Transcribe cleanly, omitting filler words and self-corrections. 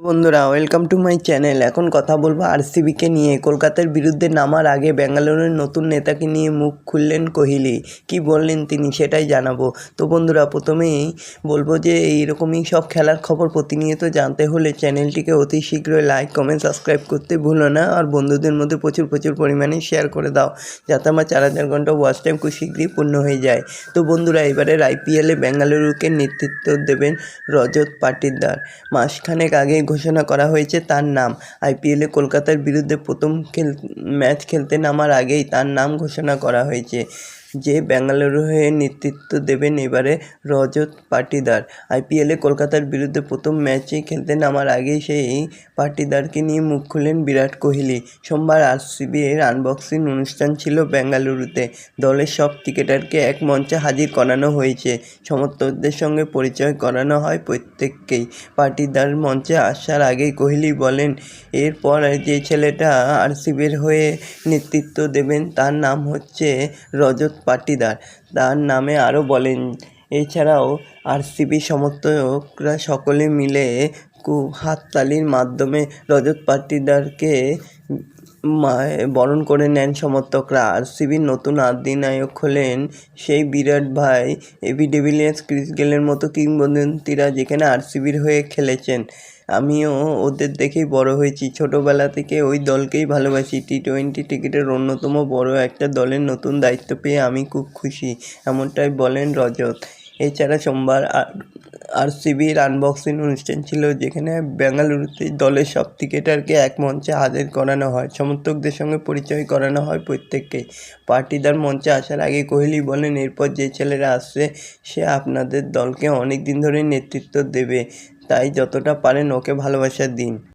বন্ধুরা welcome to my channel. এখন কথা বলবো আরসিবিকে নিয়ে। কলকাতার বিরুদ্ধে নামার আগে ব্যাঙ্গালোরের নতুন নেতাকে নিয়ে মুখ খুললেন কোহলি। কি বললেন তিনি সেটাই জানাবো। তো বন্ধুরা প্রথমেই বলবো যে এইরকমই সব খেলার খবর প্রতিনিয়ত জানতে হলে চ্যানেলটিকে অতি শীঘ্রই লাইক কমেন্ট সাবস্ক্রাইব করতে ভুলো না, আর বন্ধুদের মধ্যে প্রচুর পরিমাণে শেয়ার করে দাও, যাতে আমার 4000 ঘন্টা ওয়াচ টাইম খুব শীঘ্রই পূর্ণ হয়ে যায়। তো বন্ধুরা এবারের আইপিএলে বেঙ্গালুরুকে নেতৃত্ব দেবেন রজত পাটিদার। মাসখানেক আগে ঘোষণা করা হয়েছে তার নাম। আইপিএলে কলকাতার বিরুদ্ধে প্রথম ম্যাচ খেলতে নামার আগেই তার নাম ঘোষণা করা হয়েছে যে বেঙ্গালুরু হয়ে নেতৃত্ব দেবেন এবারে রজত পাটিদার। আইপিএলে কলকাতার বিরুদ্ধে প্রথম ম্যাচে খেলতে নামার আগেই সেই পাটিদারকে নিয়ে মুখ খুললেন বিরাট কোহলি। সোমবার আরসিবির আনবক্সিং অনুষ্ঠান ছিল বেঙ্গালুরুতে। দলের সব ক্রিকেটারকে এক মঞ্চে হাজির করানো হয়েছে, সমর্থকদের সঙ্গে পরিচয় করানো হয় প্রত্যেককেই। পাটিদার মঞ্চে আসার আগেই কোহলি বলেন, এরপর যে ছেলেটা আরসিবির হয়ে নেতৃত্ব দেবেন তার নাম হচ্ছে রজত পাটিদার। তার নামে আরও বলেন, এছাড়াও আরসিবি সমর্থকরা সকলে মিলে হাততালির মাধ্যমে রজত পাটিদারকে বরণ করে নেন সমর্থকরা। আরসিবির নতুন অধিনায়ক হলেন সেই বিরাট ভাই এবি ডিভিলিয়ার্স, ক্রিস গেলের মতো কিংবদন্তিরা যেখানে আরসিবির হয়ে খেলেছেন। আমিও ওদের দেখেই বড় হয়েছি, ছোটোবেলা থেকে ওই দলকেই ভালোবাসি। টি-20 ক্রিকেটের অন্যতম বড় একটা দলের নতুন দায়িত্ব পেয়ে আমি খুব খুশি, এমনটাই বলেন রজত। এছাড়া সোমবার আরসিবির আনবক্সিং অনুষ্ঠান ছিল, যেখানে বেঙ্গালুরুতে দলের সব ক্রিকেটারকে এক মঞ্চে হাজির করানো হয়, সমর্থকদের সঙ্গে পরিচয় করানো হয় প্রত্যেককেই। পাটিদার মঞ্চে আসার আগে কোহলি বলেন, এরপর যে ছেলেরা আসছে সে আপনাদের দলকে অনেক দিন ধরে নেতৃত্ব দেবে, তাই যতটা পারেন ওকে ভালোবাসা দিন।